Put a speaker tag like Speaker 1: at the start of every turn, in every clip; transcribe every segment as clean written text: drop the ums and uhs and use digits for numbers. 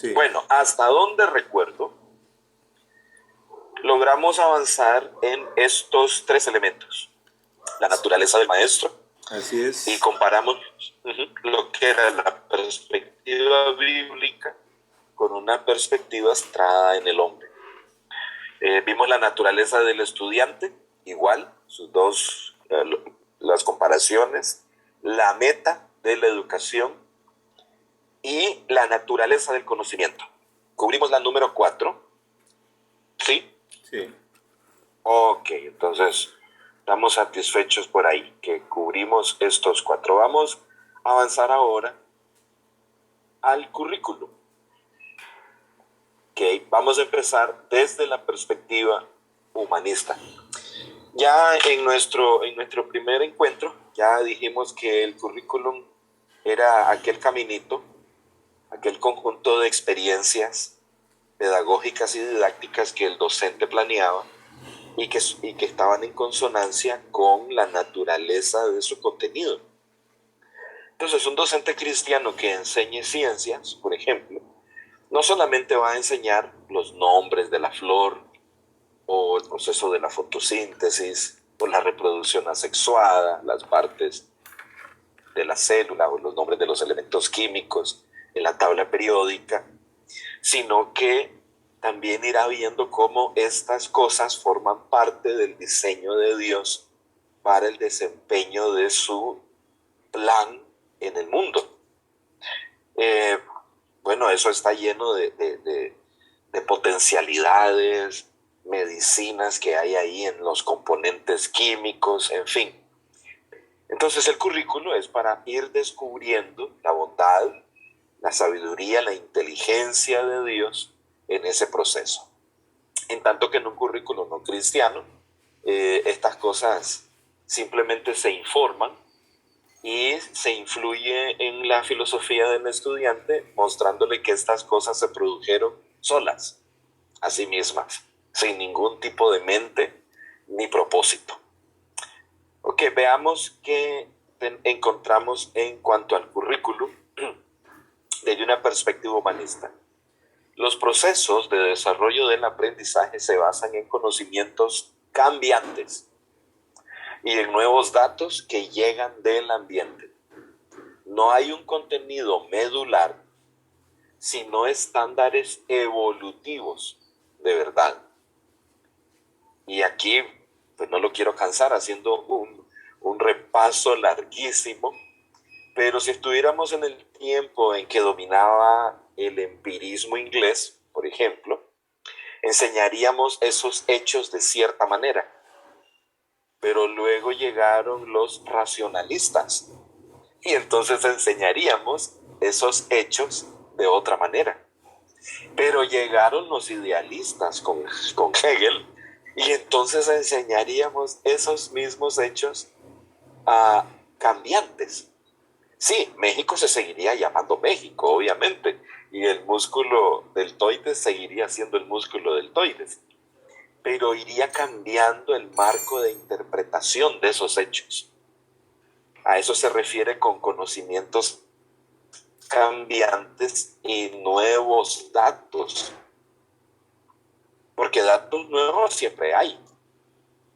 Speaker 1: Sí,
Speaker 2: Bueno, hasta donde recuerdo, logramos avanzar en estos tres elementos. La naturaleza del maestro,
Speaker 1: así
Speaker 2: y
Speaker 1: es.
Speaker 2: comparamos lo que era la perspectiva bíblica con una perspectiva centrada en el hombre. Vimos la naturaleza del estudiante, igual, sus dos, las comparaciones, la meta de la educación y la naturaleza del conocimiento. Cubrimos la número 4, ¿sí?
Speaker 1: Sí.
Speaker 2: Ok, entonces estamos satisfechos por ahí, que cubrimos estos 4. Vamos a avanzar ahora al currículum. Okay, vamos a empezar desde la perspectiva humanista. Ya en nuestro primer encuentro, ya dijimos que el currículum era aquel caminito, aquel conjunto de experiencias pedagógicas y didácticas que el docente planeaba y que estaban en consonancia con la naturaleza de su contenido. Entonces, un docente cristiano que enseñe ciencias, por ejemplo, no solamente va a enseñar los nombres de la flor o el proceso de la fotosíntesis o la reproducción asexuada, las partes de la célula o los nombres de los elementos químicos en la tabla periódica, sino que también irá viendo cómo estas cosas forman parte del diseño de Dios para el desempeño de su plan en el mundo. Eh, bueno, eso está lleno de potencialidades, medicinas que hay ahí en los componentes químicos, en fin. Entonces el currículo es para ir descubriendo la bondad, la sabiduría, la inteligencia de Dios en ese proceso. En tanto que en un currículo no cristiano, estas cosas simplemente se informan y se influye en la filosofía del estudiante mostrándole que estas cosas se produjeron solas, a sí mismas, sin ningún tipo de mente ni propósito. Ok, veamos qué encontramos en cuanto al currículum desde una perspectiva humanista. Los procesos de desarrollo del aprendizaje se basan en conocimientos cambiantes y en nuevos datos que llegan del ambiente. No hay un contenido medular, sino estándares evolutivos de verdad. Y aquí, pues no lo quiero cansar haciendo un repaso larguísimo, pero si estuviéramos en el tiempo en que dominaba el empirismo inglés, por ejemplo, enseñaríamos esos hechos de cierta manera. Pero luego llegaron los racionalistas y entonces enseñaríamos esos hechos de otra manera. Pero llegaron los idealistas con Hegel y entonces enseñaríamos esos mismos hechos a cambiantes. Sí, México se seguiría llamando México, obviamente, y el músculo deltoides seguiría siendo el músculo deltoides, pero iría cambiando el marco de interpretación de esos hechos. A eso se refiere con conocimientos cambiantes y nuevos datos, porque datos nuevos siempre hay.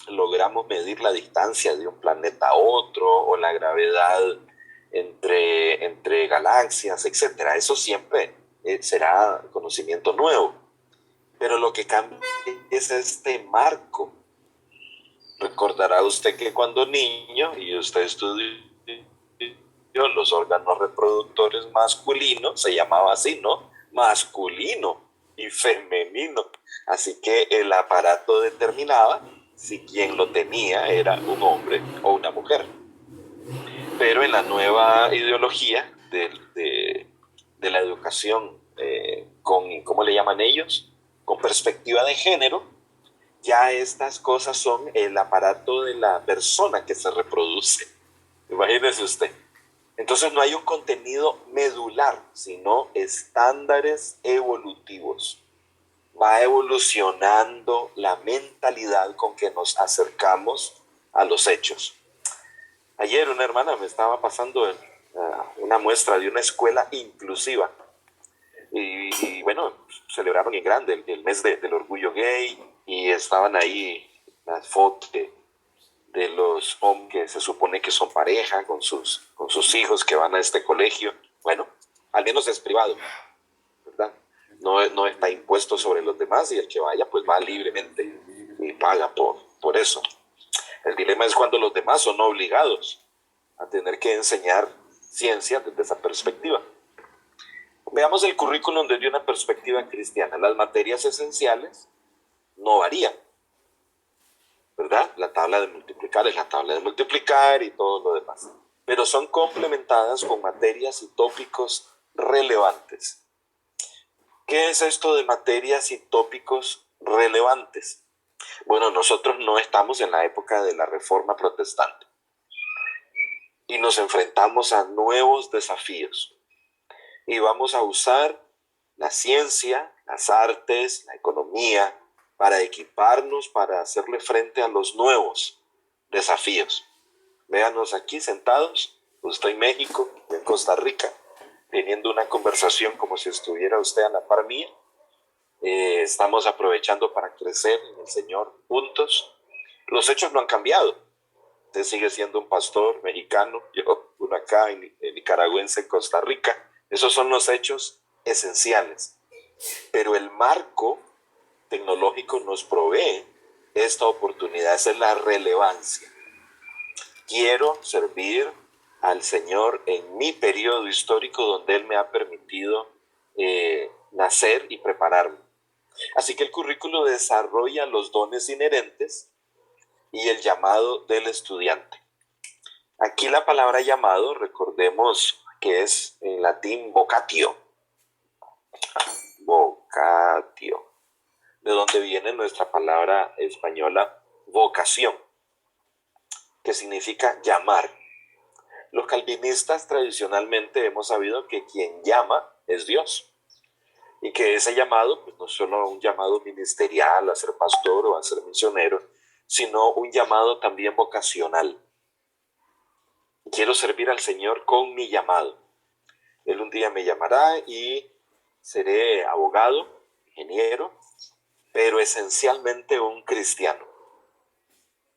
Speaker 2: Logramos medir la distancia de un planeta a otro o la gravedad entre galaxias, etcétera. Eso siempre será conocimiento nuevo. Pero lo que cambia es este marco. Recordará usted que cuando niño y usted estudió los órganos reproductores masculinos, se llamaba así, ¿no? Masculino y femenino. Así que el aparato determinaba si quien lo tenía era un hombre o una mujer. Pero en la nueva ideología de la educación con, ¿cómo le llaman ellos? Con perspectiva de género, ya estas cosas son el aparato de la persona que se reproduce. Imagínese usted. Entonces no hay un contenido medular, sino estándares evolutivos. Va evolucionando la mentalidad con que nos acercamos a los hechos. Ayer una hermana me estaba pasando una muestra de una escuela inclusiva. y bueno, celebraron en grande el mes del orgullo gay y estaban ahí las fotos de los hombres que se supone que son pareja con sus hijos que van a este colegio. Bueno, al menos es privado, ¿verdad? No está impuesto sobre los demás y el que vaya pues va libremente y paga por eso. El dilema es cuando los demás son obligados a tener que enseñar ciencia desde esa perspectiva. Veamos el currículum desde una perspectiva cristiana. Las materias esenciales no varían, ¿verdad? La tabla de multiplicar es la tabla de multiplicar y todo lo demás. Pero son complementadas con materias y tópicos relevantes. ¿Qué es esto de materias y tópicos relevantes? Bueno, nosotros no estamos en la época de la Reforma Protestante y nos enfrentamos a nuevos desafíos y vamos a usar la ciencia, las artes, la economía para equiparnos, para hacerle frente a los nuevos desafíos. Véanos aquí sentados, usted en México, en Costa Rica, teniendo una conversación como si estuviera usted a la par mía. Estamos aprovechando para crecer en el Señor juntos. Los hechos no han cambiado. Usted sigue siendo un pastor mexicano, yo uno acá en nicaragüense en Costa Rica. Esos son los hechos esenciales. Pero el marco tecnológico nos provee esta oportunidad, esa es la relevancia. Quiero servir al Señor en mi periodo histórico donde Él me ha permitido nacer y prepararme. Así que el currículo desarrolla los dones inherentes y el llamado del estudiante. Aquí la palabra llamado, recordemos que es en latín vocatio. Vocatio. De donde viene nuestra palabra española vocación, que significa llamar. Los calvinistas tradicionalmente hemos sabido que quien llama es Dios. Y que ese llamado, pues no solo un llamado ministerial a ser pastor o a ser misionero, sino un llamado también vocacional. Quiero servir al Señor con mi llamado. Él un día me llamará y seré abogado, ingeniero, pero esencialmente un cristiano.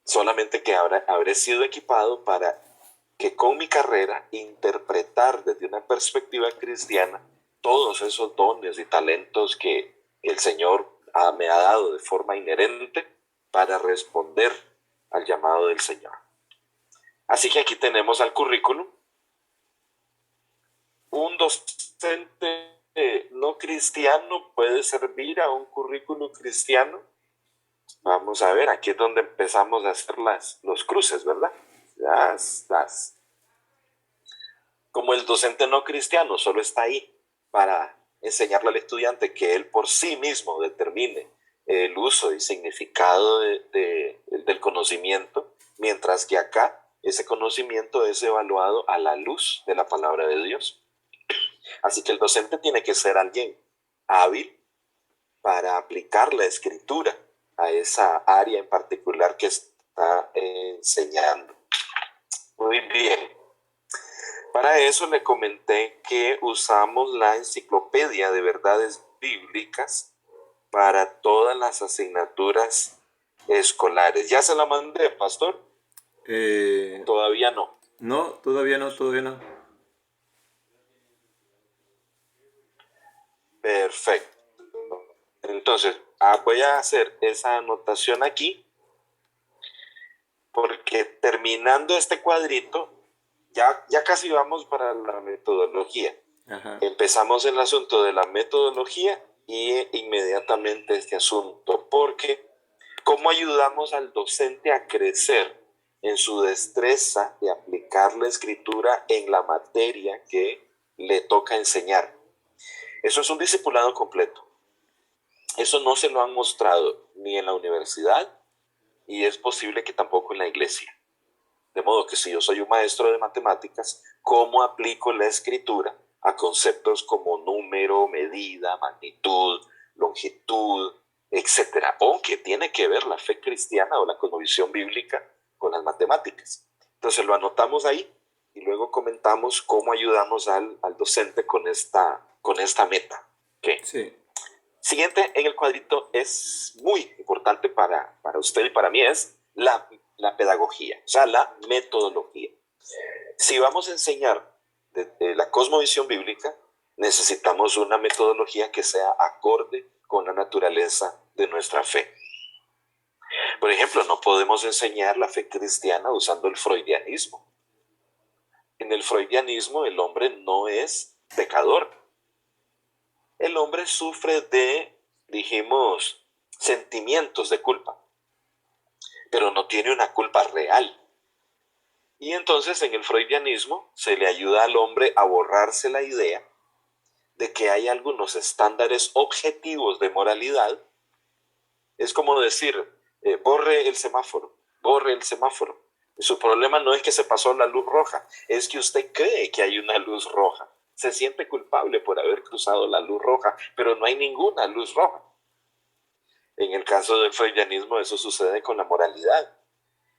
Speaker 2: Solamente que habré sido equipado para que con mi carrera interpretar desde una perspectiva cristiana todos esos dones y talentos que el Señor me ha dado de forma inherente para responder al llamado del Señor. Así que aquí tenemos al currículum. Un docente no cristiano puede servir a un currículum cristiano. Vamos a ver, aquí es donde empezamos a hacer los cruces, ¿verdad? Como el docente no cristiano solo está ahí para enseñarle al estudiante que él por sí mismo determine el uso y significado del conocimiento, mientras que acá ese conocimiento es evaluado a la luz de la palabra de Dios. Así que el docente tiene que ser alguien hábil para aplicar la escritura a esa área en particular que está enseñando. Muy bien. Para eso le comenté que usamos la enciclopedia de verdades bíblicas para todas las asignaturas escolares. ¿Ya se la mandé, pastor? Todavía no.
Speaker 1: No, todavía no.
Speaker 2: Perfecto. Entonces, voy a hacer esa anotación aquí porque terminando este cuadrito, ya casi vamos para la metodología.
Speaker 1: Ajá.
Speaker 2: Empezamos el asunto de la metodología y inmediatamente este asunto, porque ¿cómo ayudamos al docente a crecer en su destreza de aplicar la escritura en la materia que le toca enseñar? Eso es un discipulado completo. Eso no se lo han mostrado ni en la universidad y es posible que tampoco en la iglesia. De modo que si yo soy un maestro de matemáticas, ¿cómo aplico la escritura a conceptos como número, medida, magnitud, longitud, etcétera? O que tiene que ver la fe cristiana o la cosmovisión bíblica con las matemáticas. Entonces lo anotamos ahí y luego comentamos cómo ayudamos al docente con esta meta.
Speaker 1: Sí.
Speaker 2: Siguiente en el cuadrito es muy importante para usted y para mí, es la pedagogía, o sea, la metodología. Si vamos a enseñar de la cosmovisión bíblica, necesitamos una metodología que sea acorde con la naturaleza de nuestra fe. Por ejemplo, no podemos enseñar la fe cristiana usando el freudianismo. En el freudianismo el hombre no es pecador. El hombre sufre de, dijimos, sentimientos de culpa, pero no tiene una culpa real. Y entonces en el freudianismo se le ayuda al hombre a borrarse la idea de que hay algunos estándares objetivos de moralidad. Es como decir, borre el semáforo, borre el semáforo. Su problema no es que se pasó la luz roja, es que usted cree que hay una luz roja. Se siente culpable por haber cruzado la luz roja, pero no hay ninguna luz roja. En el caso del freudianismo eso sucede con la moralidad.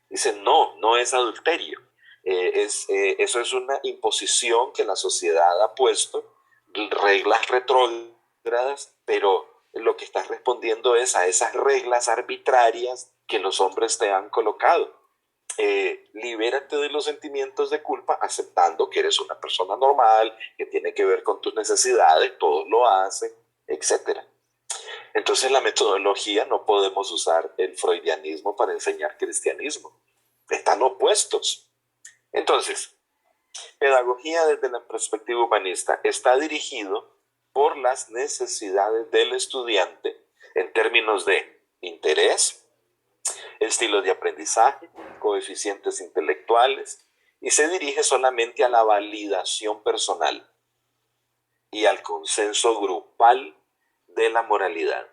Speaker 2: Dicen, no, no es adulterio. Eso es una imposición que la sociedad ha puesto, reglas retrógradas, pero lo que estás respondiendo es a esas reglas arbitrarias que los hombres te han colocado. Libérate de los sentimientos de culpa aceptando que eres una persona normal, que tiene que ver con tus necesidades, todos lo hacen, etc. Entonces la metodología no podemos usar el freudianismo para enseñar cristianismo. Están opuestos. Entonces, pedagogía desde la perspectiva humanista está dirigido por las necesidades del estudiante en términos de interés, estilos de aprendizaje, coeficientes intelectuales, y se dirige solamente a la validación personal y al consenso grupal de la moralidad.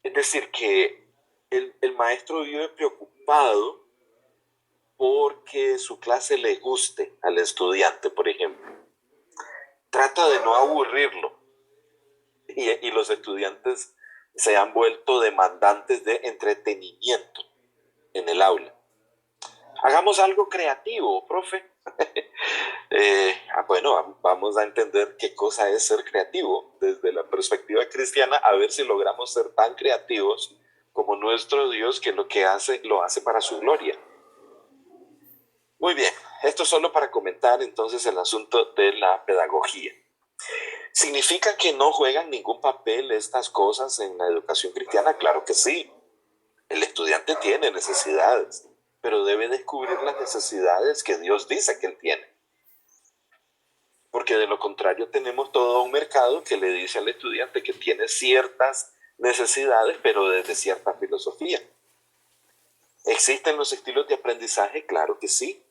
Speaker 2: Es decir, que el maestro vive preocupado porque su clase le guste al estudiante, por ejemplo. Trata de no aburrirlo. Y los estudiantes se han vuelto demandantes de entretenimiento en el aula. Hagamos algo creativo, profe. Bueno, vamos a entender qué cosa es ser creativo desde la perspectiva cristiana, a ver si logramos ser tan creativos como nuestro Dios, que lo que hace, lo hace para su gloria. Muy bien, esto solo para comentar entonces el asunto de la pedagogía. ¿Significa que no juegan ningún papel estas cosas en la educación cristiana? Claro que sí. El estudiante tiene necesidades, pero debe descubrir las necesidades que Dios dice que él tiene. Porque de lo contrario tenemos todo un mercado que le dice al estudiante que tiene ciertas necesidades, pero desde cierta filosofía. ¿Existen los estilos de aprendizaje? Claro que sí.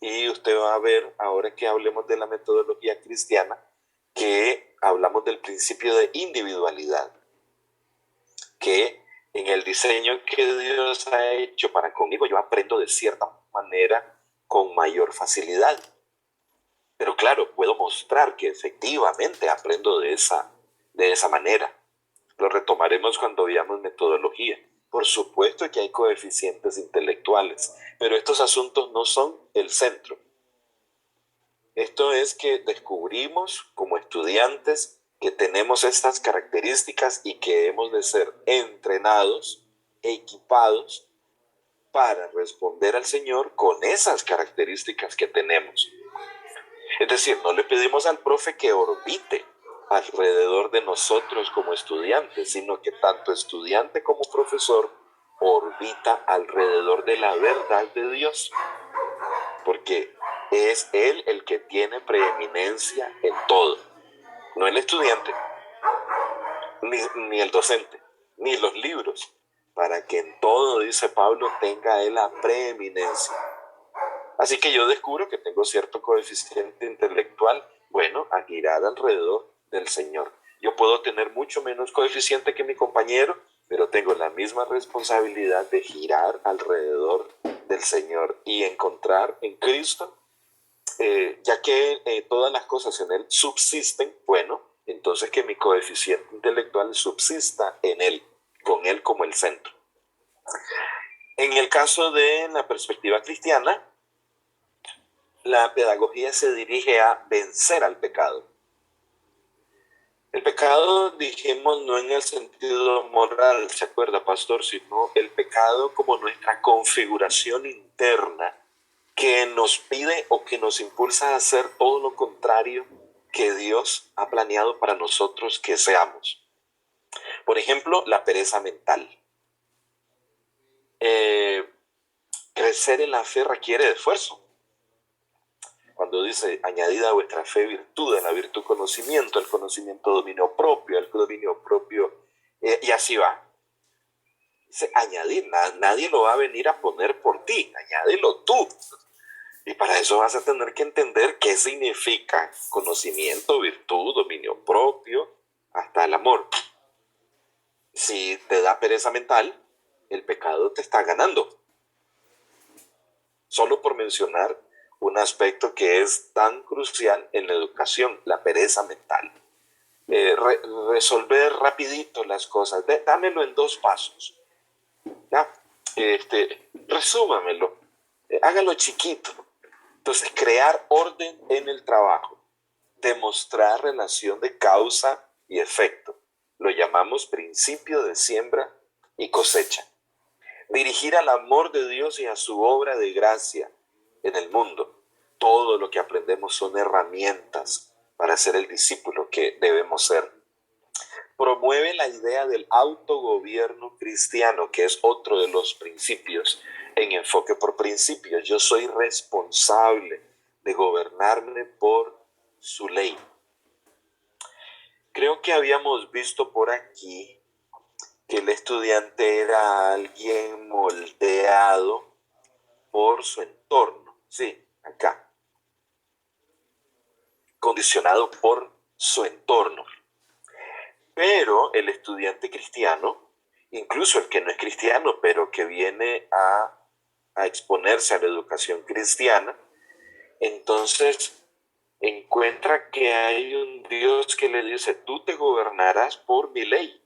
Speaker 2: Y usted va a ver, ahora que hablemos de la metodología cristiana, que hablamos del principio de individualidad, que en el diseño que Dios ha hecho para conmigo, yo aprendo de cierta manera con mayor facilidad. Pero claro, puedo mostrar que efectivamente aprendo de esa manera. Lo retomaremos cuando veamos metodología. Por supuesto que hay coeficientes intelectuales, pero estos asuntos no son el centro. Esto es que descubrimos como estudiantes que tenemos estas características y que hemos de ser entrenados, equipados para responder al Señor con esas características que tenemos. Es decir, no le pedimos al profe que orbite alrededor de nosotros como estudiantes, sino que tanto estudiante como profesor orbita alrededor de la verdad de Dios, porque es Él el que tiene preeminencia en todo, no el estudiante, ni el docente, ni los libros, para que en todo, dice Pablo, tenga Él la preeminencia. Así que yo descubro que tengo cierto coeficiente intelectual, bueno, a girar alrededor del Señor. Yo puedo tener mucho menos coeficiente que mi compañero, pero tengo la misma responsabilidad de girar alrededor del Señor y encontrar en Cristo, ya que todas las cosas en Él subsisten, bueno, entonces que mi coeficiente intelectual subsista en Él, con Él como el centro. En el caso de la perspectiva cristiana, la pedagogía se dirige a vencer al pecado. pecado, dijimos, no en el sentido moral, ¿se acuerda, pastor? Sino el pecado como nuestra configuración interna que nos pide o que nos impulsa a hacer todo lo contrario que Dios ha planeado para nosotros que seamos. Por ejemplo, la pereza mental. Crecer en la fe requiere de esfuerzo. Cuando dice, añadida a vuestra fe virtud, a la virtud conocimiento, el conocimiento dominio propio, el dominio propio, y así va. Dice, añadir, nadie lo va a venir a poner por ti, añádelo tú. Y para eso vas a tener que entender qué significa conocimiento, virtud, dominio propio, hasta el amor. Si te da pereza mental, el pecado te está ganando. Solo por mencionar un aspecto que es tan crucial en la educación, la pereza mental. Resolver rapidito las cosas, dámelo en 2 pasos. ¿Ya? Resúmamelo, hágalo chiquito. Entonces, crear orden en el trabajo, demostrar relación de causa y efecto. Lo llamamos principio de siembra y cosecha. Dirigir al amor de Dios y a su obra de gracia en el mundo. Todo lo que aprendemos son herramientas para ser el discípulo que debemos ser. Promueve la idea del autogobierno cristiano, que es otro de los principios en enfoque por principios. Yo soy responsable de gobernarme por su ley. Creo que habíamos visto por aquí que el estudiante era alguien moldeado por su entorno. Sí, acá. Condicionado por su entorno. Pero el estudiante cristiano, incluso el que no es cristiano, pero que viene a exponerse a la educación cristiana, entonces encuentra que hay un Dios que le dice, tú te gobernarás por mi ley.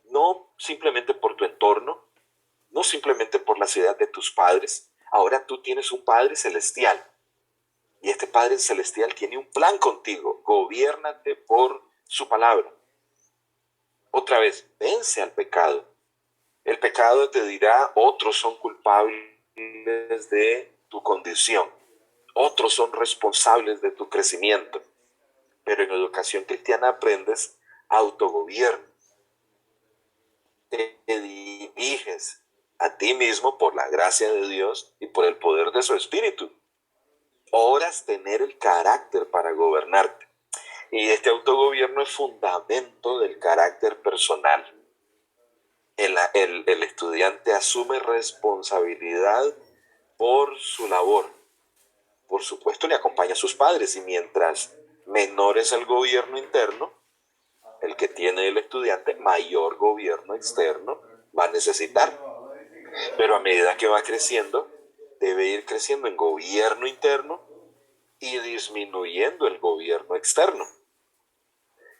Speaker 2: No simplemente por tu entorno, no simplemente por la ciudad de tus padres. Ahora tú tienes un Padre celestial. Y este Padre celestial tiene un plan contigo. Gobiérnate por su palabra. Otra vez, vence al pecado. El pecado te dirá, otros son culpables de tu condición. Otros son responsables de tu crecimiento. Pero en educación cristiana aprendes autogobierno. Te diriges a ti mismo por la gracia de Dios y por el poder de su Espíritu. Oras tener el carácter para gobernarte. Y este autogobierno es fundamento del carácter personal. El estudiante asume responsabilidad por su labor. Por supuesto, le acompaña a sus padres y mientras menor es el gobierno interno, el que tiene el estudiante, mayor gobierno externo va a necesitar. Pero a medida que va creciendo, debe ir creciendo en gobierno interno y disminuyendo el gobierno externo.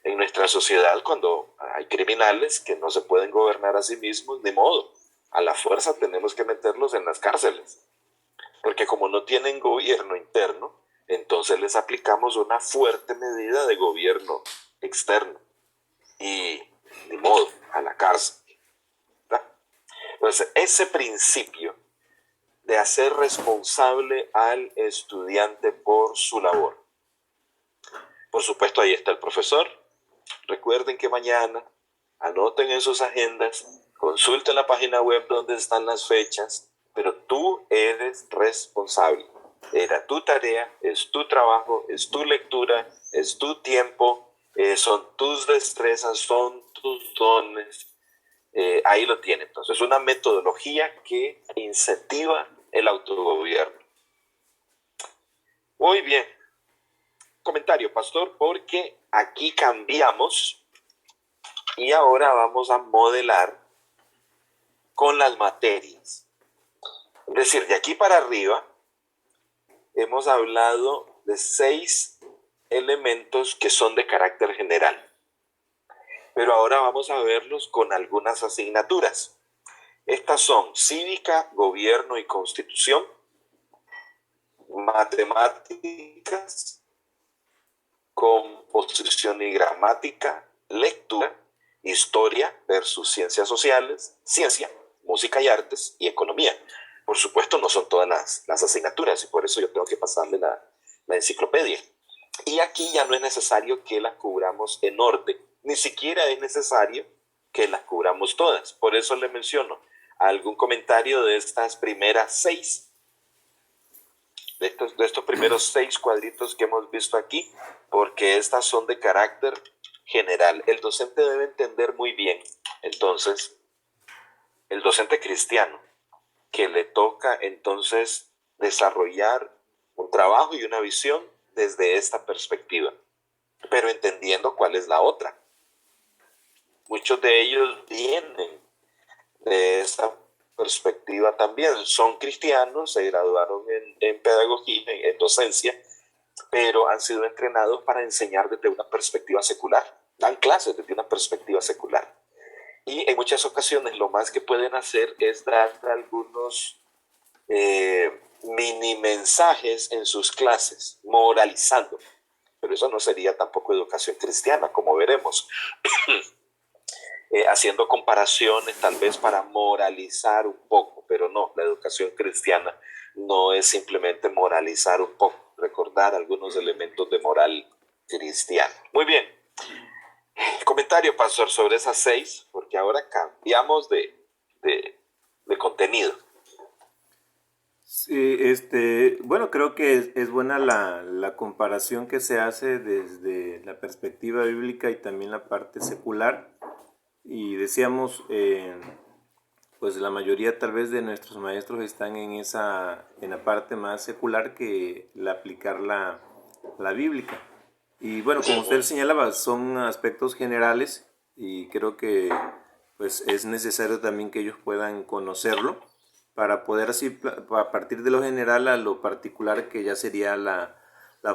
Speaker 2: En nuestra sociedad, cuando hay criminales que no se pueden gobernar a sí mismos, ni modo, a la fuerza tenemos que meterlos en las cárceles. Porque como no tienen gobierno interno, entonces les aplicamos una fuerte medida de gobierno externo. Y ni modo, a la cárcel. Entonces, ese principio de hacer responsable al estudiante por su labor. Por supuesto, ahí está el profesor. Recuerden que mañana anoten en sus agendas, consulten la página web donde están las fechas, pero tú eres responsable. Era tu tarea, es tu trabajo, es tu lectura, es tu tiempo, son tus destrezas, son tus dones. Ahí lo tiene. Entonces, una metodología que incentiva el autogobierno. Muy bien. Comentario, pastor, porque aquí cambiamos y ahora vamos a modelar con las materias. Es decir, de aquí para arriba hemos hablado de 6 elementos que son de carácter general. Pero ahora vamos a verlos con algunas asignaturas. Estas son cívica, gobierno y constitución, matemáticas, composición y gramática, lectura, historia versus ciencias sociales, ciencia, música y artes y economía. Por supuesto, no son todas las asignaturas y por eso yo tengo que pasarle la enciclopedia. Y aquí ya no es necesario que las cubramos en orden, ni siquiera es necesario que las cubramos todas. Por eso le menciono algún comentario de estas primeras 6, de estos primeros 6 cuadritos que hemos visto aquí, porque estas son de carácter general. El docente debe entender muy bien, entonces, el docente cristiano, que le toca entonces desarrollar un trabajo y una visión desde esta perspectiva, pero entendiendo cuál es la otra. Muchos de ellos vienen de esta perspectiva también, son cristianos, se graduaron en pedagogía, en docencia, pero han sido entrenados para enseñar desde una perspectiva secular, dan clases desde una perspectiva secular. Y en muchas ocasiones lo más que pueden hacer es dar algunos mini mensajes en sus clases, moralizando. Pero eso no sería tampoco educación cristiana, como veremos. Haciendo comparaciones tal vez para moralizar un poco, pero no, la educación cristiana no es simplemente moralizar un poco, recordar algunos elementos de moral cristiana. Muy bien. Comentario, pastor, sobre esas 6, porque ahora cambiamos de contenido.
Speaker 1: Sí, bueno, creo que es buena la comparación que se hace desde la perspectiva bíblica y también la parte secular. Y decíamos, pues la mayoría tal vez de nuestros maestros están en la parte más secular que aplicar la bíblica. Y bueno, como usted señalaba, son aspectos generales y creo que pues es necesario también que ellos puedan conocerlo para poder así, a partir de lo general a lo particular, que ya sería la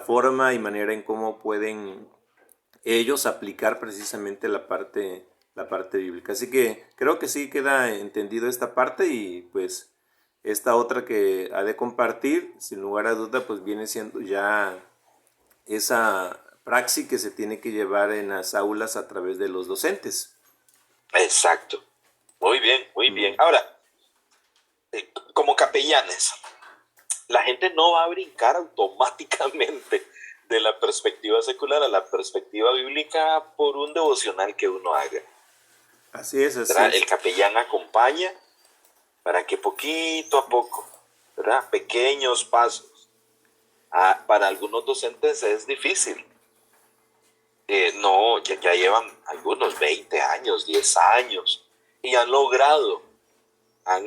Speaker 1: forma y manera en cómo pueden ellos aplicar precisamente la parte bíblica. Así que creo que sí queda entendido esta parte y pues esta otra que ha de compartir, sin lugar a duda, pues viene siendo ya esa praxis que se tiene que llevar en las aulas a través de los docentes.
Speaker 2: Exacto. Muy bien, muy bien. Ahora, como capellanes, la gente no va a brincar automáticamente de la perspectiva secular a la perspectiva bíblica por un devocional que uno haga.
Speaker 1: Así es, así
Speaker 2: ¿Verdad?
Speaker 1: es.
Speaker 2: El capellán acompaña para que poquito a poco, ¿verdad? Pequeños pasos. Para algunos docentes es difícil. No, ya llevan algunos 20 años, 10 años y han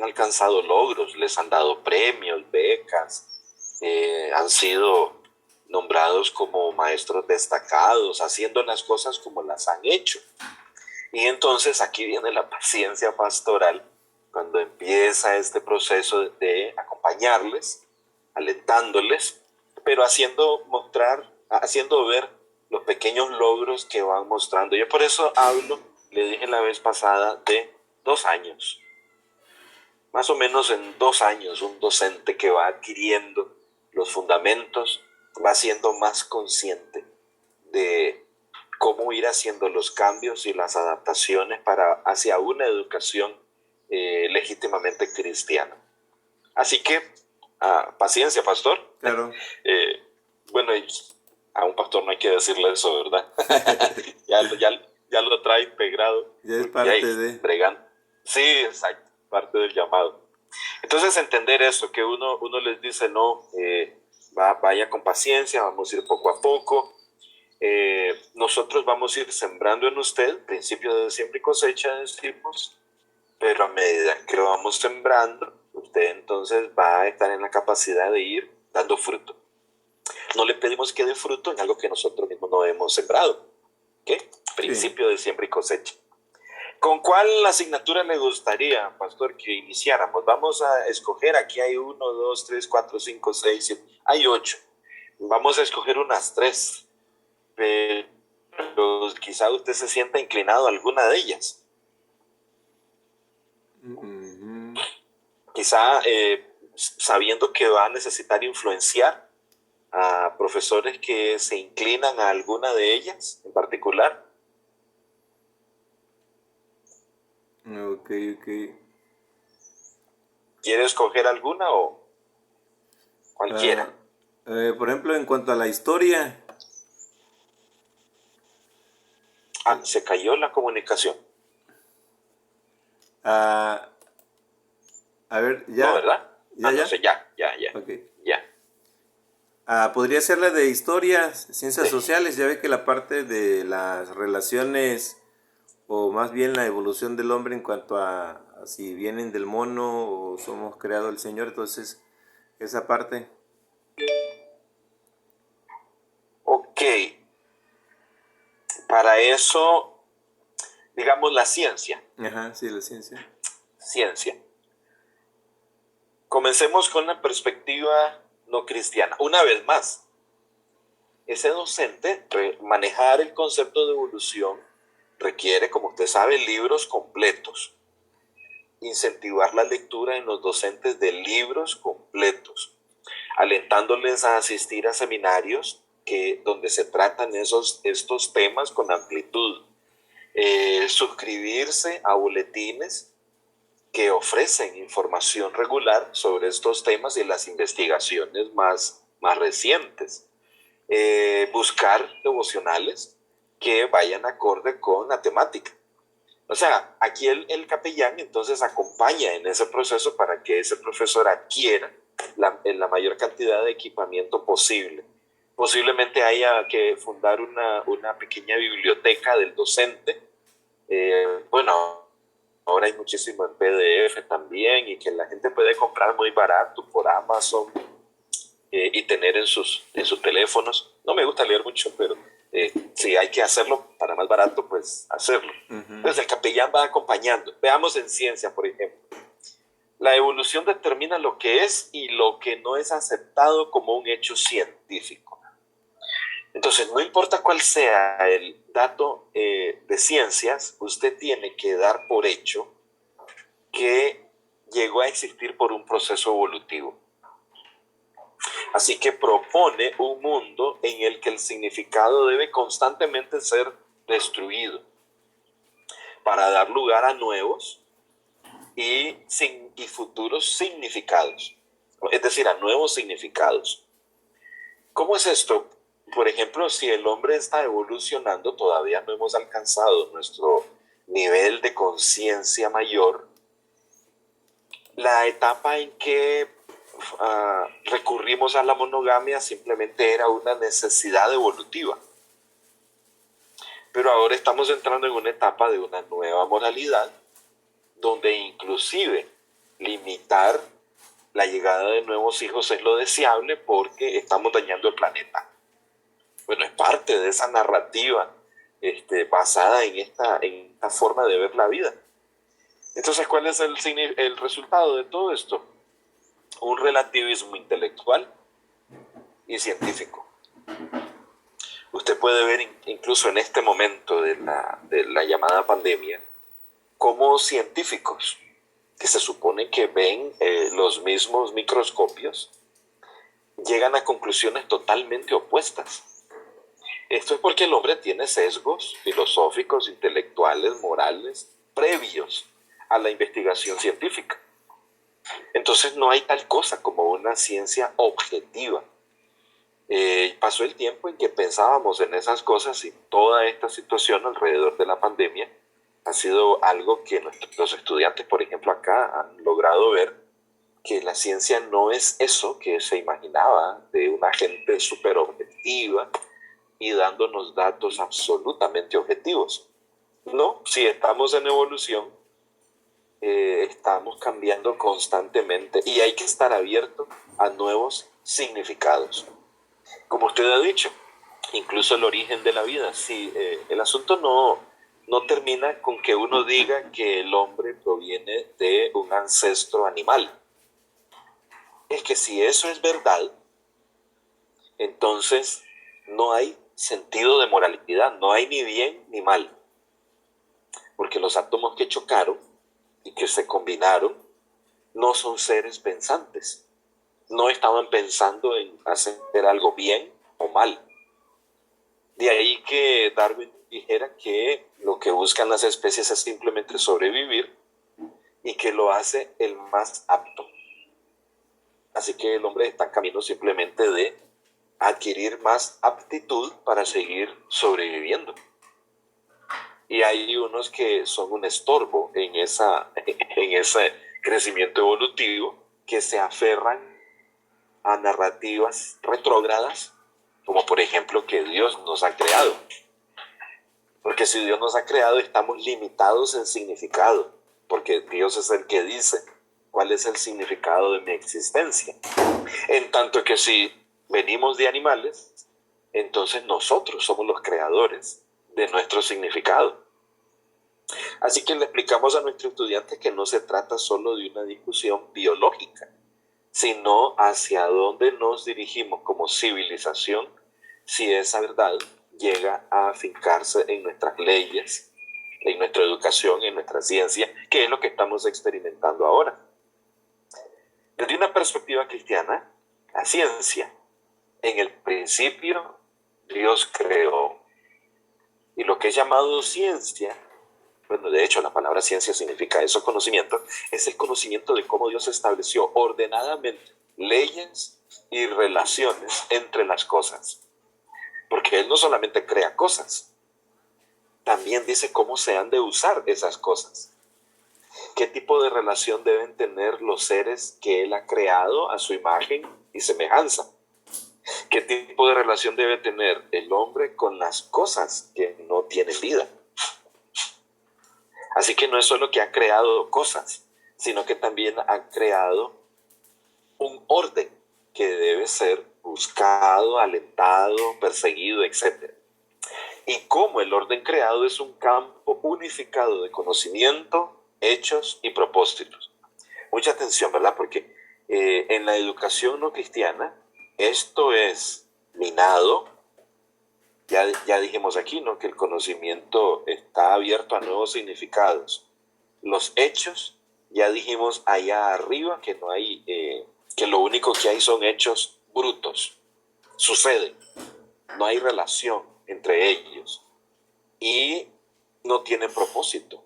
Speaker 2: alcanzado logros, les han dado premios, becas, han sido nombrados como maestros destacados, haciendo las cosas como las han hecho. Y entonces aquí viene la paciencia pastoral, cuando empieza este proceso de acompañarles, alentándoles, pero haciendo ver los pequeños logros que van mostrando. Yo por eso hablo, le dije la vez pasada, de 2 años. Más o menos en 2 años, un docente que va adquiriendo los fundamentos va siendo más consciente de cómo ir haciendo los cambios y las adaptaciones hacia una educación legítimamente cristiana. Así que, paciencia, pastor.
Speaker 1: Claro.
Speaker 2: Bueno, a un pastor no hay que decirle eso, ¿verdad? ya lo trae integrado.
Speaker 1: Ya es
Speaker 2: Y
Speaker 1: parte
Speaker 2: ahí,
Speaker 1: de...
Speaker 2: bregando. Sí, exacto, parte del llamado. Entonces, entender eso, que uno les dice, no, vaya con paciencia, vamos a ir poco a poco. Nosotros vamos a ir sembrando en usted, principio de siembra y cosecha, decimos, pero a medida que lo vamos sembrando, usted entonces va a estar en la capacidad de ir dando fruto. No le pedimos que dé fruto en algo que nosotros mismos no hemos sembrado. ¿Qué? Principio de siembra y cosecha. ¿Con cuál asignatura le gustaría, pastor, que iniciáramos? Vamos a escoger, aquí hay 1, 2, 3, 4, 5, 6, 7, hay 8. Vamos a escoger unas 3, pero quizá usted se sienta inclinado a alguna de ellas. Quizá sabiendo que va a necesitar influenciar a profesores que se inclinan a alguna de ellas en particular.
Speaker 1: Ok, ok.
Speaker 2: ¿Quieres escoger alguna o cualquiera?
Speaker 1: Por ejemplo, en cuanto a la historia,
Speaker 2: Se cayó la comunicación.
Speaker 1: ah, a ver,
Speaker 2: No,
Speaker 1: ya,
Speaker 2: ¿verdad? No
Speaker 1: ya,
Speaker 2: sé, ya.
Speaker 1: ok.
Speaker 2: Ya.
Speaker 1: Podría ser la de historias, ciencias sociales, ya ve que la parte de las relaciones, o más bien la evolución del hombre en cuanto a si vienen del mono o somos creado el Señor, entonces esa parte.
Speaker 2: Ok, para eso, digamos la ciencia.
Speaker 1: Ajá, sí, la ciencia.
Speaker 2: Ciencia. Comencemos con la perspectiva no cristiana. Una vez más, ese docente, manejar el concepto de evolución requiere, como usted sabe, libros completos. Incentivar la lectura en los docentes de libros completos, alentándoles a asistir a seminarios donde se tratan estos temas con amplitud. Suscribirse a boletines que ofrecen información regular sobre estos temas y las investigaciones más recientes. Buscar devocionales que vayan acorde con la temática. O sea, aquí el capellán entonces acompaña en ese proceso para que ese profesor adquiera la mayor cantidad de equipamiento posible. Posiblemente haya que fundar una pequeña biblioteca del docente. Bueno, ahora hay muchísimo en PDF también y que la gente puede comprar muy barato por Amazon y tener en sus teléfonos. No me gusta leer mucho, pero si hay que hacerlo para más barato, pues hacerlo. Entonces el capellán va acompañando. Veamos en ciencia, por ejemplo. La evolución determina lo que es y lo que no es aceptado como un hecho científico. Entonces, no importa cuál sea el dato de ciencias, usted tiene que dar por hecho que llegó a existir por un proceso evolutivo. Así que propone un mundo en el que el significado debe constantemente ser destruido para dar lugar a nuevos y futuros significados, es decir, a nuevos significados. ¿Cómo es esto? Por ejemplo, si el hombre está evolucionando, todavía no hemos alcanzado nuestro nivel de conciencia mayor, la etapa en que recurrimos a la monogamia simplemente era una necesidad evolutiva. Pero ahora estamos entrando en una etapa de una nueva moralidad, donde inclusive limitar la llegada de nuevos hijos es lo deseable porque estamos dañando el planeta. Bueno, es parte de esa narrativa basada en esta forma de ver la vida. Entonces, ¿cuál es el resultado de todo esto? Un relativismo intelectual y científico. Usted puede ver incluso en este momento de la llamada pandemia cómo científicos que se supone que ven los mismos microscopios llegan a conclusiones totalmente opuestas. Esto es porque el hombre tiene sesgos filosóficos, intelectuales, morales, previos a la investigación científica. Entonces no hay tal cosa como una ciencia objetiva. Pasó el tiempo en que pensábamos en esas cosas y toda esta situación alrededor de la pandemia ha sido algo que nuestros estudiantes, por ejemplo, acá han logrado ver, que la ciencia no es eso que se imaginaba de una gente súper objetiva y dándonos datos absolutamente objetivos. No, si estamos en evolución, estamos cambiando constantemente y hay que estar abierto a nuevos significados. Como usted ha dicho, incluso el origen de la vida. Si el asunto no termina con que uno diga que el hombre proviene de un ancestro animal. Es que si eso es verdad, entonces no hay sentido de moralidad, no hay ni bien ni mal. Porque los átomos que chocaron y que se combinaron no son seres pensantes. no estaban pensando en hacer algo bien o mal. De ahí que Darwin dijera que lo que buscan las especies es simplemente sobrevivir y que lo hace el más apto. Así que el hombre está en camino simplemente de adquirir más aptitud para seguir sobreviviendo. Y hay unos que son un estorbo en ese crecimiento evolutivo, que se aferran a narrativas retrógradas, como por ejemplo que Dios nos ha creado. Porque si Dios nos ha creado, estamos limitados en significado, porque Dios es el que dice cuál es el significado de mi existencia. En tanto que si venimos de animales, entonces nosotros somos los creadores de nuestro significado. Así que le explicamos a nuestros estudiantes que no se trata solo de una discusión biológica, sino hacia dónde nos dirigimos como civilización si esa verdad llega a afincarse en nuestras leyes, en nuestra educación, en nuestra ciencia, que es lo que estamos experimentando ahora. Desde una perspectiva cristiana, la ciencia, en el principio, Dios creó. Y lo que es llamado ciencia, bueno, de hecho la palabra ciencia significa eso, conocimiento, es el conocimiento de cómo Dios estableció ordenadamente leyes y relaciones entre las cosas. Porque Él no solamente crea cosas, también dice cómo se han de usar esas cosas. ¿Qué tipo de relación deben tener los seres que Él ha creado a su imagen y semejanza? ¿Qué tipo de relación debe tener el hombre con las cosas que no tienen vida? Así que no es solo que ha creado cosas, sino que también ha creado un orden que debe ser buscado, alentado, perseguido, etc. Y como el orden creado es un campo unificado de conocimiento, hechos y propósitos. Mucha atención, ¿verdad? Porque en la educación no cristiana esto es minado. Ya dijimos aquí, ¿no?, que el conocimiento está abierto a nuevos significados. Los hechos, ya dijimos allá arriba que no hay, que lo único que hay son hechos brutos. Suceden, no hay relación entre ellos y no tienen propósito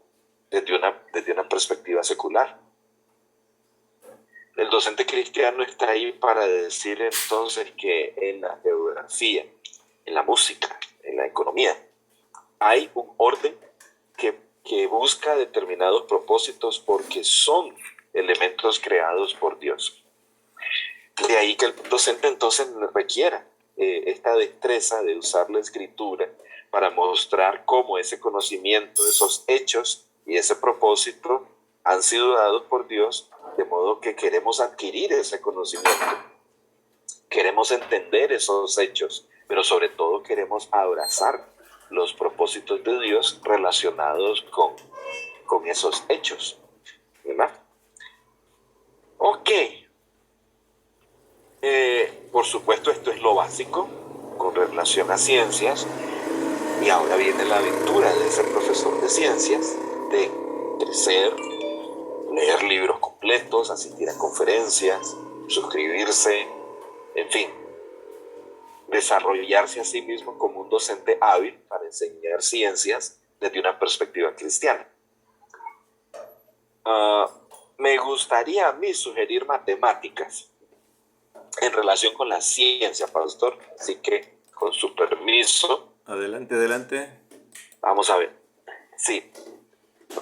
Speaker 2: desde una perspectiva secular. El docente cristiano está ahí para decir entonces que en la geografía, en la música, en la economía, hay un orden que busca determinados propósitos porque son elementos creados por Dios. De ahí que el docente entonces requiera esta destreza de usar la escritura para mostrar cómo ese conocimiento, esos hechos y ese propósito han sido dados por Dios, de modo que queremos adquirir ese conocimiento, queremos entender esos hechos, pero sobre todo queremos abrazar los propósitos de Dios relacionados con esos hechos, ¿verdad? Ok. Por supuesto, esto es lo básico con relación a ciencias. Y ahora viene la aventura de ser profesor de ciencias, de crecer, leer libros completos, asistir a conferencias, suscribirse, en fin, desarrollarse a sí mismo como un docente hábil para enseñar ciencias desde una perspectiva cristiana. Me gustaría a mí sugerir matemáticas en relación con la ciencia, pastor, así que con su permiso.
Speaker 1: Adelante, adelante.
Speaker 2: Vamos a ver. Sí,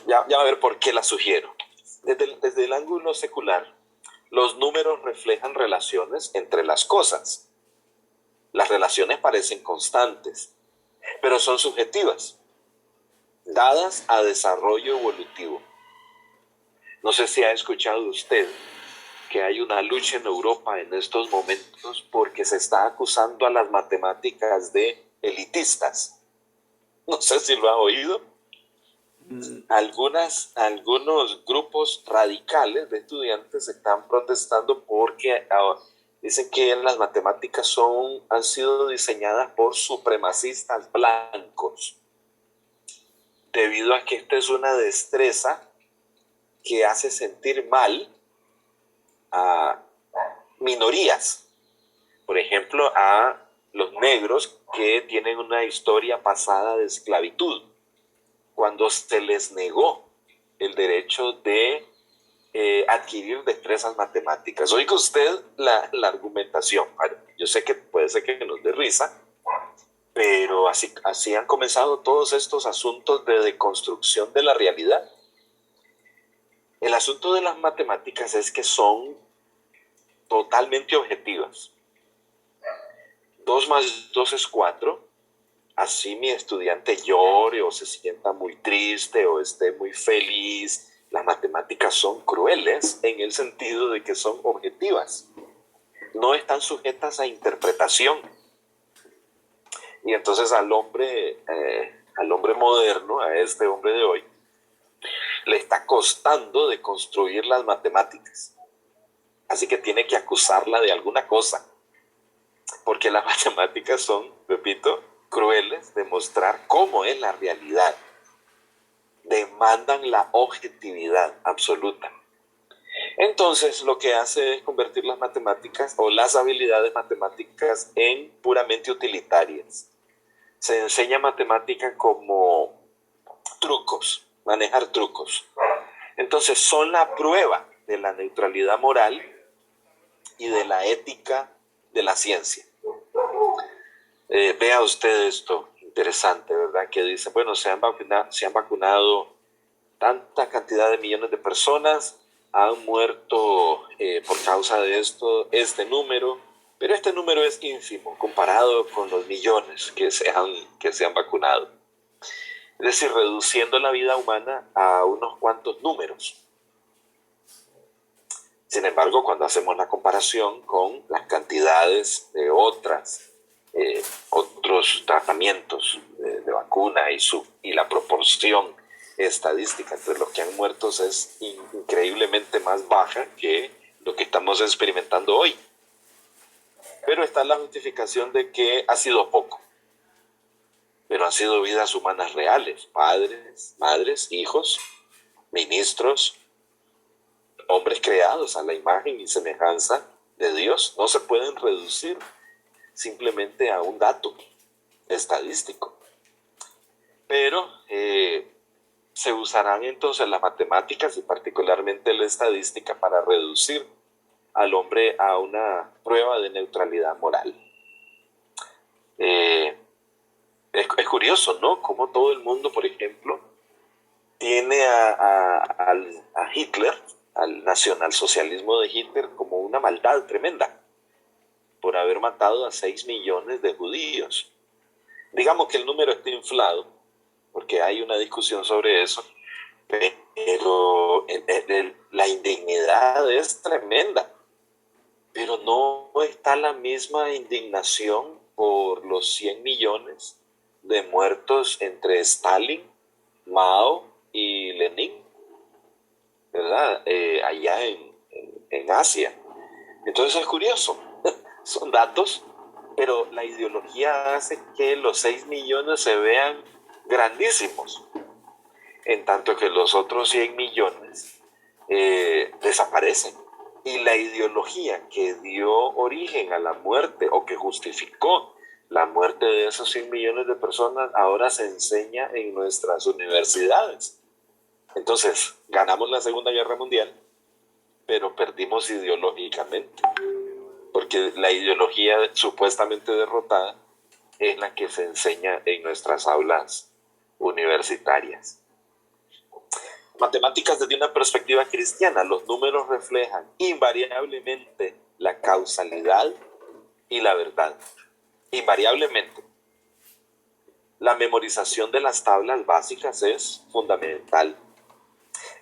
Speaker 2: ya va a ver por qué la sugiero. Desde el ángulo secular, los números reflejan relaciones entre las cosas. Las relaciones parecen constantes, pero son subjetivas, dadas a desarrollo evolutivo. No sé si ha escuchado usted que hay una lucha en Europa en estos momentos porque se está acusando a las matemáticas de elitistas. No sé si lo ha oído. Algunos grupos radicales de estudiantes están protestando porque dicen que las matemáticas han sido diseñadas por supremacistas blancos, debido a que esta es una destreza que hace sentir mal a minorías. Por ejemplo, a los negros que tienen una historia pasada de esclavitud, cuando se les negó el derecho de adquirir destrezas matemáticas. Oiga usted la argumentación. Yo sé que puede ser que nos dé risa, pero así han comenzado todos estos asuntos de deconstrucción de la realidad. El asunto de las matemáticas es que son totalmente objetivas. 2 más 2 es 4. Así mi estudiante llore o se sienta muy triste o esté muy feliz, las matemáticas son crueles en el sentido de que son objetivas. No están sujetas a interpretación. Y entonces al hombre moderno, a este hombre de hoy, le está costando de construir las matemáticas. Así que tiene que acusarla de alguna cosa. Porque las matemáticas son, repito, crueles de mostrar cómo es la realidad. Demandan la objetividad absoluta. Entonces, lo que hace es convertir las matemáticas o las habilidades matemáticas en puramente utilitarias. Se enseña matemática como trucos, manejar trucos. Entonces, son la prueba de la neutralidad moral y de la ética de la ciencia. Vea usted esto, interesante, ¿verdad? Que dice, bueno, se han vacunado tanta cantidad de millones de personas, han muerto por causa de esto, este número, pero este número es ínfimo comparado con los millones que se han vacunado. Es decir, reduciendo la vida humana a unos cuantos números. Sin embargo, cuando hacemos la comparación con las cantidades de otros tratamientos de vacuna y la proporción estadística entre los que han muerto es increíblemente más baja que lo que estamos experimentando hoy. Pero está la justificación de que ha sido poco. Pero han sido vidas humanas reales, padres, madres, hijos, ministros, hombres creados a la imagen y semejanza de Dios. No se pueden reducir simplemente a un dato estadístico. Pero se usarán entonces las matemáticas y particularmente la estadística para reducir al hombre a una prueba de neutralidad moral. Es curioso, ¿no? Como todo el mundo, por ejemplo, tiene a Hitler, al nacionalsocialismo de Hitler, como una maldad tremenda por haber matado a 6 millones de judíos. Digamos que el número está inflado, porque hay una discusión sobre eso, pero la indignidad es tremenda. Pero no está la misma indignación por los 100 millones de muertos entre Stalin, Mao y Lenin, ¿verdad? Allá en Asia. Entonces es curioso, son datos, pero la ideología hace que los 6 millones se vean grandísimos, en tanto que los otros 100 millones desaparecen. Y la ideología que dio origen a la muerte o que justificó la muerte de esos 100 millones de personas ahora se enseña en nuestras universidades. Entonces, ganamos la Segunda Guerra Mundial, pero perdimos ideológicamente, porque la ideología supuestamente derrotada es la que se enseña en nuestras aulas universitarias. Matemáticas desde una perspectiva cristiana. Los números reflejan invariablemente la causalidad y la verdad. Invariablemente. La memorización de las tablas básicas es fundamental.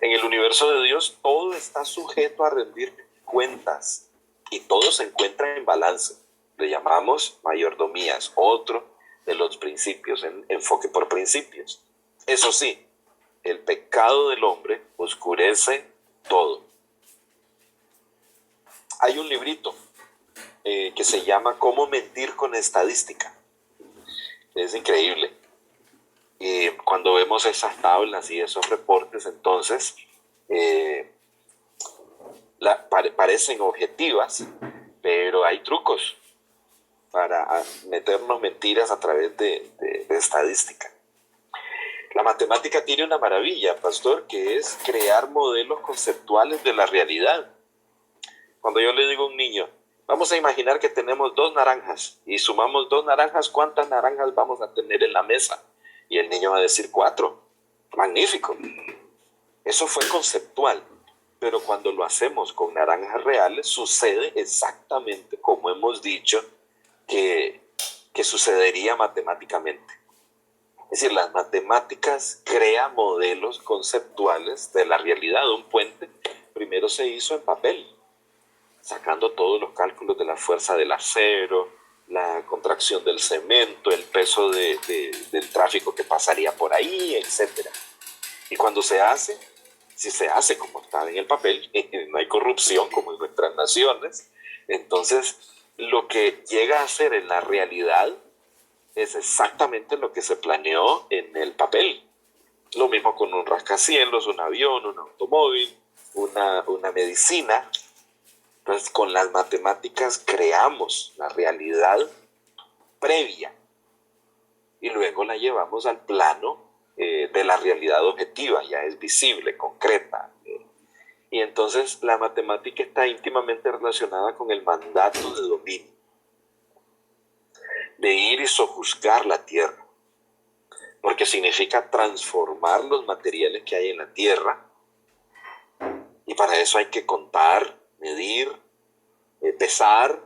Speaker 2: En el universo de Dios todo está sujeto a rendir cuentas y todo se encuentra en balance. Le llamamos mayordomías, otro de los principios, enfoque por principios. Eso sí, el pecado del hombre oscurece todo. Hay un librito que se llama Cómo mentir con estadística. Es increíble. Cuando vemos esas tablas y esos reportes, entonces parecen objetivas, pero hay trucos para meternos mentiras a través de estadística. La matemática tiene una maravilla, pastor, que es crear modelos conceptuales de la realidad. Cuando yo le digo a un niño, vamos a imaginar que tenemos 2 naranjas y sumamos 2 naranjas, ¿cuántas naranjas vamos a tener en la mesa? Y el niño va a decir 4. Magnífico. Eso fue conceptual, pero cuando lo hacemos con naranjas reales, sucede exactamente como hemos dicho que sucedería matemáticamente. Es decir, las matemáticas crean modelos conceptuales de la realidad. Un puente primero se hizo en papel, sacando todos los cálculos de la fuerza del acero, la contracción del cemento, el peso del tráfico que pasaría por ahí, etc. Y cuando se hace, si se hace como está en el papel, no hay corrupción como en nuestras naciones, entonces lo que llega a ser en la realidad es exactamente lo que se planeó en el papel. Lo mismo con un rascacielos, un avión, un automóvil, una medicina. Entonces, con las matemáticas creamos la realidad previa y luego la llevamos al plano de la realidad objetiva, ya es visible, concreta. Y entonces la matemática está íntimamente relacionada con el mandato de dominio, de ir y sojuzgar la tierra, porque significa transformar los materiales que hay en la tierra, y para eso hay que contar, medir, pesar,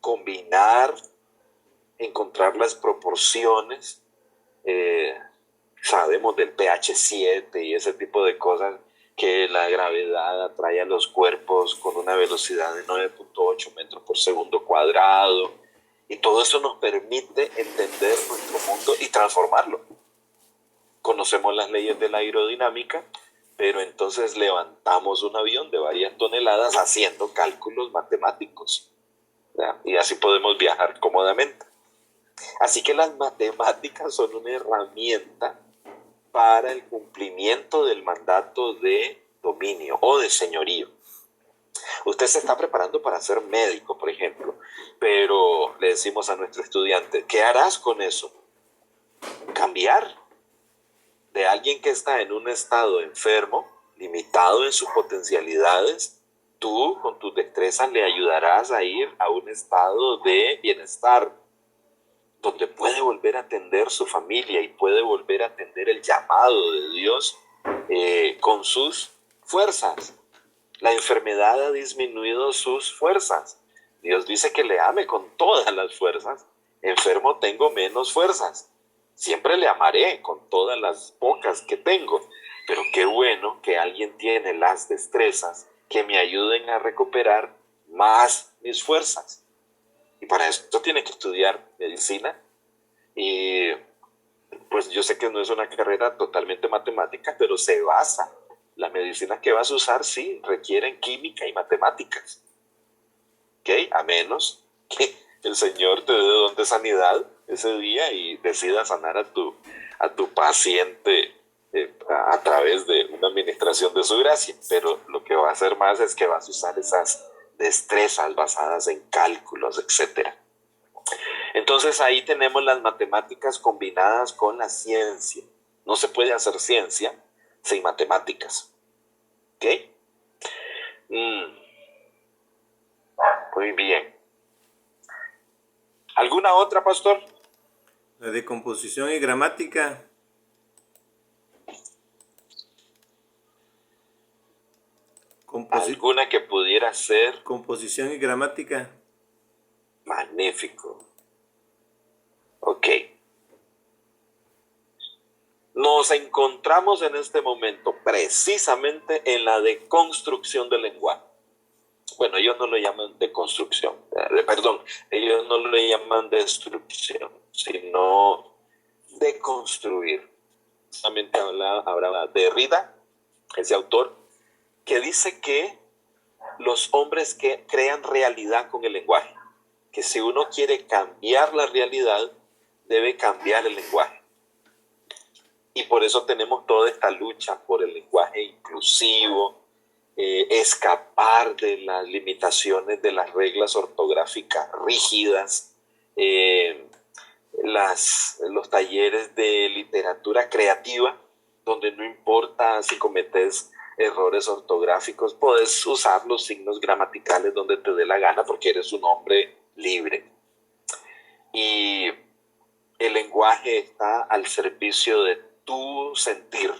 Speaker 2: combinar, encontrar las proporciones. Sabemos del pH 7 y ese tipo de cosas, que la gravedad atrae a los cuerpos con una velocidad de 9.8 metros por segundo cuadrado, y todo eso nos permite entender nuestro mundo y transformarlo. Conocemos las leyes de la aerodinámica, pero entonces levantamos un avión de varias toneladas haciendo cálculos matemáticos, ¿ya? Y así podemos viajar cómodamente. Así que las matemáticas son una herramienta para el cumplimiento del mandato de dominio o de señorío. Usted se está preparando para ser médico, por ejemplo, pero le decimos a nuestro estudiante, ¿qué harás con eso? Cambiar de alguien que está en un estado enfermo, limitado en sus potencialidades. Tú con tus destrezas le ayudarás a ir a un estado de bienestar, donde puede volver a atender su familia y puede volver a atender el llamado de Dios con sus fuerzas. La enfermedad ha disminuido sus fuerzas. Dios dice que le ame con todas las fuerzas. Enfermo tengo menos fuerzas. Siempre le amaré con todas las pocas que tengo. Pero qué bueno que alguien tiene las destrezas que me ayuden a recuperar más mis fuerzas. Y para esto tiene que estudiar medicina. Y pues yo sé que no es una carrera totalmente matemática, pero se basa. La medicina que vas a usar sí requieren química y matemáticas. ¿Ok? A menos que el Señor te dé don de sanidad ese día y decida sanar a tu paciente a través de una administración de su gracia. Pero lo que va a hacer más es que vas a usar esas destrezas basadas en cálculos, etcétera. Entonces ahí tenemos las matemáticas combinadas con la ciencia. No se puede hacer ciencia sin matemáticas. ¿Ok? Muy bien. ¿Alguna otra, pastor?
Speaker 1: La de composición y gramática.
Speaker 2: ¿Alguna que pudiera ser?
Speaker 1: Composición y gramática.
Speaker 2: Magnífico. Ok. Nos encontramos en este momento precisamente en la deconstrucción del lenguaje. Bueno, ellos no lo llaman deconstrucción, perdón, ellos no lo llaman destrucción, sino deconstruir. Justamente hablaba de Derrida, ese autor, que dice que los hombres que crean realidad con el lenguaje, que si uno quiere cambiar la realidad, debe cambiar el lenguaje. Y por eso tenemos toda esta lucha por el lenguaje inclusivo, escapar de las limitaciones de las reglas ortográficas rígidas, eh, los talleres de literatura creativa, donde no importa si cometes errores ortográficos, puedes usar los signos gramaticales donde te dé la gana porque eres un hombre libre. Y el lenguaje está al servicio de tu sentir.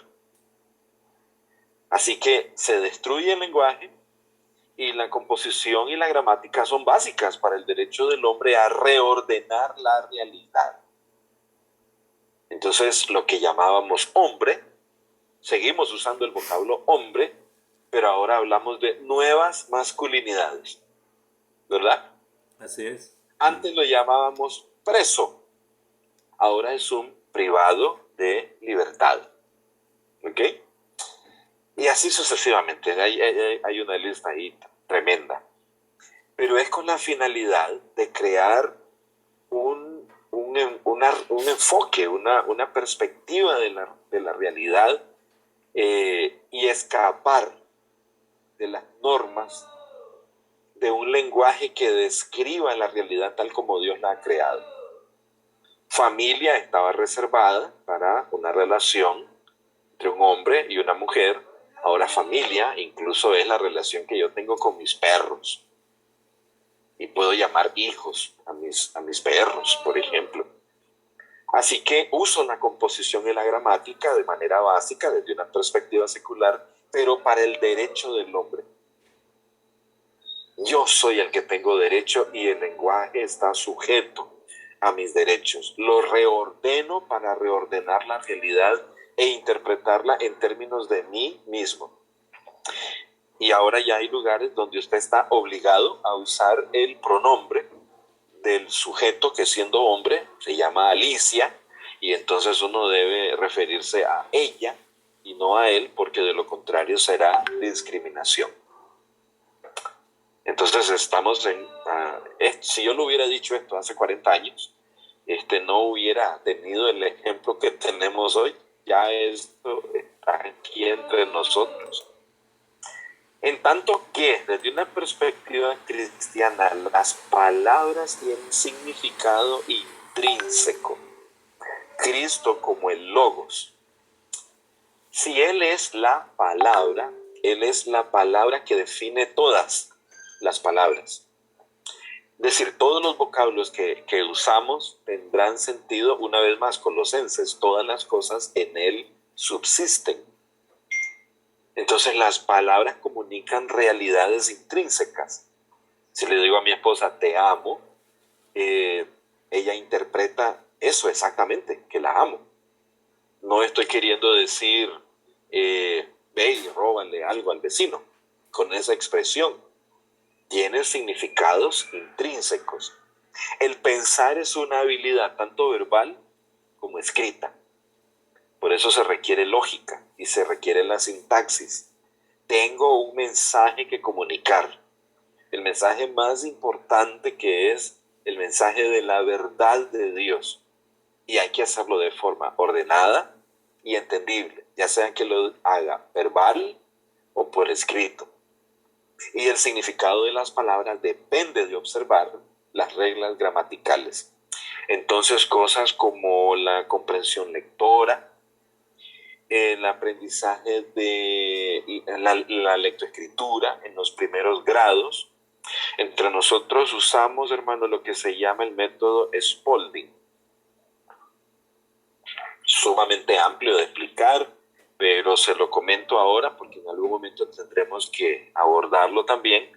Speaker 2: Así que se destruye el lenguaje y la composición y la gramática son básicas para el derecho del hombre a reordenar la realidad. Entonces, lo que llamábamos hombre, seguimos usando el vocablo hombre, pero ahora hablamos de nuevas masculinidades, ¿verdad?
Speaker 1: Así es.
Speaker 2: Antes lo llamábamos preso, ahora es un privado de libertad, ¿ok? Y así sucesivamente, hay una lista ahí tremenda. Pero es con la finalidad de crear un enfoque, una perspectiva de la realidad y escapar de las normas de un lenguaje que describa la realidad tal como Dios la ha creado. Familia estaba reservada para una relación entre un hombre y una mujer. Ahora familia incluso es la relación que yo tengo con mis perros. Y puedo llamar hijos a mis perros, por ejemplo. Así que uso la composición y la gramática de manera básica desde una perspectiva secular, pero para el derecho del hombre. Yo soy el que tengo derecho y el lenguaje está sujeto a mis derechos. Lo reordeno para reordenar la realidad e interpretarla en términos de mí mismo. Y ahora ya hay lugares donde usted está obligado a usar el pronombre del sujeto que siendo hombre se llama Alicia, y entonces uno debe referirse a ella y no a él, porque de lo contrario será discriminación. Entonces estamos si yo lo hubiera dicho esto hace 40 años, no hubiera tenido el ejemplo que tenemos hoy. Ya esto está aquí entre nosotros. En tanto que, desde una perspectiva cristiana, las palabras tienen significado intrínseco. Cristo como el Logos. Si Él es la palabra que define todas las palabras. Es decir, todos los vocablos que usamos tendrán sentido, una vez más, Colosenses, todas las cosas en Él subsisten. Entonces las palabras comunican realidades intrínsecas. Si le digo a mi esposa, te amo, ella interpreta eso exactamente, que la amo. No estoy queriendo decir, ve y róbale algo al vecino, con esa expresión. Tiene significados intrínsecos. El pensar es una habilidad tanto verbal como escrita. Por eso se requiere lógica y se requiere la sintaxis. Tengo un mensaje que comunicar. El mensaje más importante, que es el mensaje de la verdad de Dios. Y hay que hacerlo de forma ordenada y entendible, ya sea que lo haga verbal o por escrito. Y el significado de las palabras depende de observar las reglas gramaticales. Entonces, cosas como la comprensión lectora, el aprendizaje de la lectoescritura en los primeros grados. Entre nosotros usamos, hermano, lo que se llama el método Spalding. Sumamente amplio de explicar, pero se lo comento ahora porque en algún momento tendremos que abordarlo también,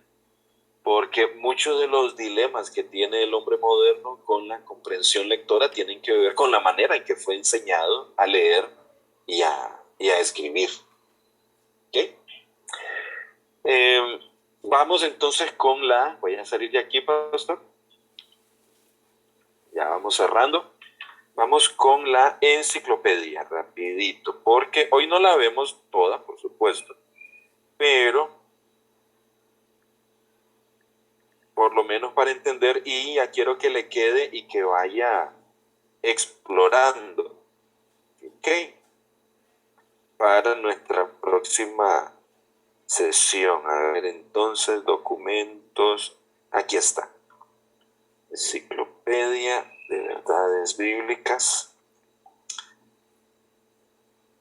Speaker 2: porque muchos de los dilemas que tiene el hombre moderno con la comprensión lectora tienen que ver con la manera en que fue enseñado a leer y a escribir. ¿Okay? Vamos entonces con voy a salir de aquí, pastor. Ya vamos cerrando. Vamos con la enciclopedia, rapidito, porque hoy no la vemos toda, por supuesto, pero por lo menos para entender, y ya quiero que le quede y que vaya explorando, ¿ok? Para nuestra próxima sesión. A ver, entonces, documentos. Aquí está. Enciclopedia de Verdades Bíblicas.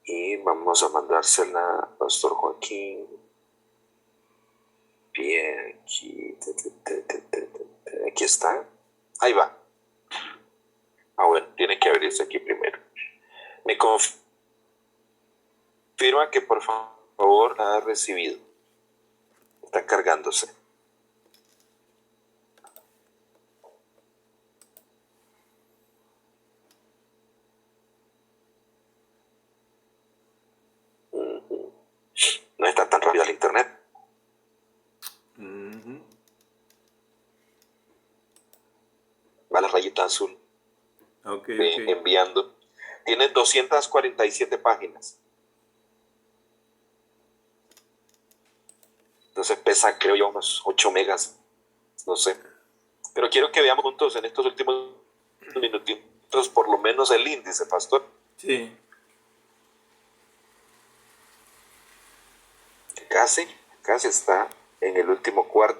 Speaker 2: Y vamos a mandársela a Pastor Joaquín. Bien, aquí está. Ahí va. Bueno, tiene que abrirse aquí primero. Me confirma que por favor la ha recibido. Está cargándose. No está tan rápido el internet. Va la rayita azul.
Speaker 1: Okay.
Speaker 2: Enviando. Tiene 247 páginas. Entonces pesa, creo yo, unos 8 megas. No sé. Pero quiero que veamos juntos en estos últimos minutitos por lo menos el índice, Pastor.
Speaker 1: Sí.
Speaker 2: Casi está en el último cuarto.